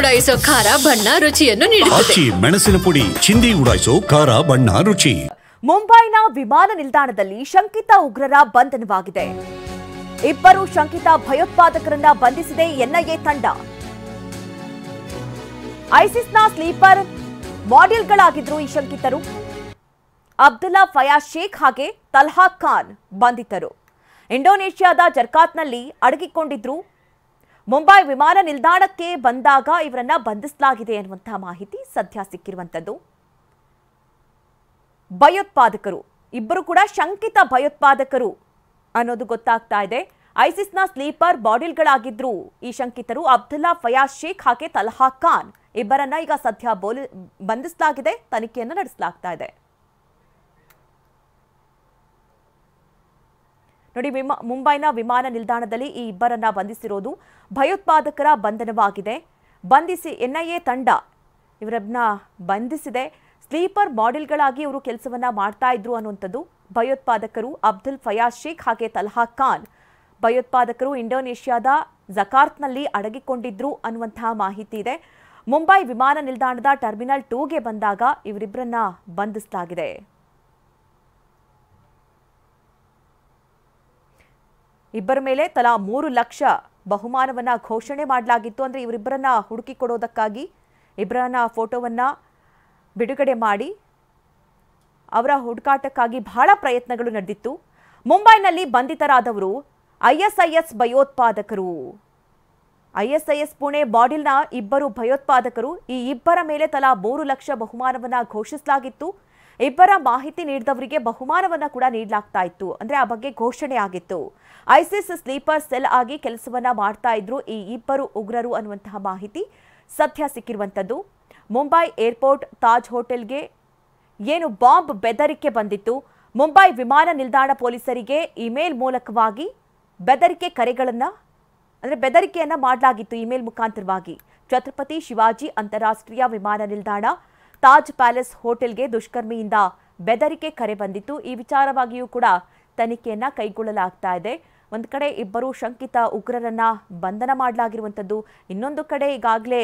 ಉಡಾಯಿಸೋ ಖಾರ ಬಣ್ಣ ರುಚಿಯನ್ನು ನೀಡುತ್ತದೆ. ಮೆಣಸಿನ ಪುಡಿ ಚಿಂದಿ ಉಡಾಯಿಸೋ ಖಾರ ಬಣ್ಣ ರುಚಿ. ಮುಂಬೈನ ವಿಮಾನ ನಿಲ್ದಾಣದಲ್ಲಿ ಶಂಕಿತ ಉಗ್ರರ ಬಂಧನವಾಗಿದೆ. ಇಬ್ಬರು ಶಂಕಿತ ಭಯೋತ್ಪಾದಕರನ್ನ ಬಂಧಿಸಿದೆ ಎನ್ಐಎ ತಂಡ. ಐಸಿಸ್ನ ಸ್ಲೀಪರ್ ಮಾಡೆಲ್ಗಳಾಗಿದ್ರು ಈ ಶಂಕಿತರು. ಅಬ್ದುಲ್ಲಾ ಫಯಾಜ್ ಶೇಖ್ ಹಾಗೆ ತಲ್ಹಾ ಖಾನ್ ಬಂಧಿತರು. ಇಂಡೋನೇಷ್ಯಾದ ಜರ್ಕಾತ್ನಲ್ಲಿ ಅಡಗಿಕೊಂಡಿದ್ರು. ಮುಂಬೈ ವಿಮಾನ ನಿಲ್ದಾಣಕ್ಕೆ ಬಂದಾಗ ಇವರನ್ನ ಬಂಧಿಸಲಾಗಿದೆ ಎನ್ನುವಂತಹ ಮಾಹಿತಿ ಸದ್ಯ ಸಿಕ್ಕಿರುವಂತದ್ದು. ಭಯೋತ್ಪಾದಕರು ಇಬ್ಬರು ಕೂಡ ಶಂಕಿತ ಭಯೋತ್ಪಾದಕರು ಅನ್ನೋದು ಗೊತ್ತಾಗ್ತಾ ಇದೆ. ಐಸಿಸ್ನ ಸ್ಲೀಪರ್ ಬಾಡಿಲ್ಗಳಾಗಿದ್ರು ಈ ಶಂಕಿತರು. ಅಬ್ದುಲ್ಲಾ ಫಯಾಜ್ ಶೇಖ್ ಹಾಗೆ ತಲ್ಹಾ ಖಾನ್ ಇಬ್ಬರನ್ನ ಈಗ ಸದ್ಯ ಬಂಧಿಸಲಾಗಿದೆ, ತನಿಖೆಯನ್ನು ನಡೆಸಲಾಗ್ತಾ ಇದೆ. ನೋಡಿ, ಮುಂಬೈನ ವಿಮಾನ ನಿಲ್ದಾಣದಲ್ಲಿ ಈ ಇಬ್ಬರನ್ನ ಬಂಧಿಸಿರೋದು. ಭಯೋತ್ಪಾದಕರ ಬಂಧನವಾಗಿದೆ. ಬಂಧಿಸಿ ಎನ್ಐಎ ತಂಡ ಇವರನ್ನ ಬಂಧಿಸಿದೆ. ಸ್ಲೀಪರ್ ಮಾಡೆಲ್ಗಳಾಗಿ ಇವರು ಕೆಲಸವನ್ನ ಮಾಡ್ತಾ ಇದ್ರು ಅನ್ನುವಂಥದ್ದು. ಭಯೋತ್ಪಾದಕರು ಅಬ್ದುಲ್ ಫಯಾಜ್ ಶೇಖ್ ಹಾಗೆ ತಲ್ಹಾ ಖಾನ್ ಭಯೋತ್ಪಾದಕರು ಇಂಡೋನೇಷ್ಯಾದ ಜಕಾರ್ತ್ನಲ್ಲಿ ಅಡಗಿಕೊಂಡಿದ್ರು ಅನ್ನುವಂತಹ ಮಾಹಿತಿ ಇದೆ. ಮುಂಬೈ ವಿಮಾನ ನಿಲ್ದಾಣದ ಟರ್ಮಿನಲ್ 2ಗೆ ಬಂದಾಗ ಇವರಿಬ್ಬರನ್ನ ಬಂಧಿಸಲಾಗಿದೆ. ಇಬ್ಬರ ಮೇಲೆ ತಲಾ 3 ಲಕ್ಷ ಬಹುಮಾನವನ್ನ ಘೋಷಣೆ ಮಾಡಲಾಗಿತ್ತು. ಅಂದ್ರೆ ಇವರಿಬ್ಬರನ್ನ ಹುಡುಕಿ ಕೊಡೋದಕ್ಕಾಗಿ ಇಬ್ಬರನ್ನ ಫೋಟೋವನ್ನ ಬಿಡುಗಡೆ ಮಾಡಿ ಅವರ ಹುಡುಕಾಟಕ್ಕಾಗಿ ಬಹಳ ಪ್ರಯತ್ನಗಳು ನಡೆದಿತ್ತು. ಮುಂಬೈನಲ್ಲಿ ಬಂಧಿತರಾದವರು ಐಎಸ್ಐಎಸ್ ಭಯೋತ್ಪಾದಕರು. ಐಎಸ್ಐಎಸ್ ಪುಣೆ ಬಾಡಿಲ್ನ ಇಬ್ಬರು ಭಯೋತ್ಪಾದಕರು. ಈ ಇಬ್ಬರ ಮೇಲೆ ತಲಾ 3 ಲಕ್ಷ ಬಹುಮಾನವನ್ನ ಘೋಷಿಸಲಾಗಿತ್ತು. ಇಬ್ಬರ ಮಾಹಿತಿ ನೀಡಿದವರಿಗೆ ಬಹುಮಾನವನ್ನ ಕೂಡ ನೀಡಲಾಗ್ತಾ ಇತ್ತು. ಅಂದ್ರೆ ಆ ಬಗ್ಗೆ ಘೋಷಣೆ ಆಗಿತ್ತು. ಐಸಿಸ್ ಸ್ಲೀಪರ್ ಸೆಲ್ ಆಗಿ ಕೆಲಸವನ್ನ ಮಾಡ್ತಾ ಇದ್ರು ಈ ಇಬ್ಬರು ಉಗ್ರರು ಅನ್ನುವಂತಹ ಮಾಹಿತಿ ಸದ್ಯ ಸಿಕ್ಕಿರುವಂತದ್ದು. ಮುಂಬೈ ಏರ್ಪೋರ್ಟ್ ತಾಜ್ ಹೋಟೆಲ್ಗೆ ಏನು ಬಾಂಬ್ ಬೆದರಿಕೆ ಬಂದಿತ್ತು. ಮುಂಬೈ ವಿಮಾನ ನಿಲ್ದಾಣ ಪೊಲೀಸರಿಗೆ ಇಮೇಲ್ ಮೂಲಕವಾಗಿ ಬೆದರಿಕೆಯನ್ನ ಮಾಡಲಾಗಿತ್ತು. ಇಮೇಲ್ ಮುಖಾಂತರವಾಗಿ ಛತ್ರಪತಿ ಶಿವಾಜಿ ಅಂತಾರಾಷ್ಟ್ರೀಯ ವಿಮಾನ ನಿಲ್ದಾಣ ತಾಜ್ ಪ್ಯಾಲೇಸ್ ಹೋಟೆಲ್ಗೆ ದುಷ್ಕರ್ಮಿಯಿಂದ ಬೆದರಿಕೆ ಕರೆ ಬಂದಿತ್ತು. ಈ ವಿಚಾರವಾಗಿಯೂ ಕೂಡ ತನಿಖೆಯನ್ನ ಕೈಗೊಳ್ಳಲಾಗ್ತಾ ಇದೆ. ಒಂದು ಕಡೆ ಇಬ್ಬರು ಶಂಕಿತ ಉಗ್ರರನ್ನ ಬಂಧನ ಮಾಡಲಾಗಿರುವಂಥದ್ದು, ಇನ್ನೊಂದು ಕಡೆ ಈಗಾಗಲೇ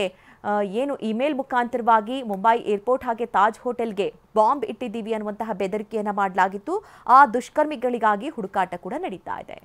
ಏನು ಇಮೇಲ್ ಮುಖಾಂತರವಾಗಿ ಮುಂಬೈ ಏರ್ಪೋರ್ಟ್ ಹಾಗೆ ತಾಜ್ ಹೋಟೆಲ್ಗೆ ಬಾಂಬ್ ಇಟ್ಟಿದ್ದೀವಿ ಅನ್ನುವಂತಹ ಬೆದರಿಕೆಯನ್ನ ಮಾಡಲಾಗಿತ್ತು. ಆ ದುಷ್ಕರ್ಮಿಗಳಿಗಾಗಿ ಹುಡುಕಾಟ ಕೂಡ ನಡೀತಾ ಇದೆ.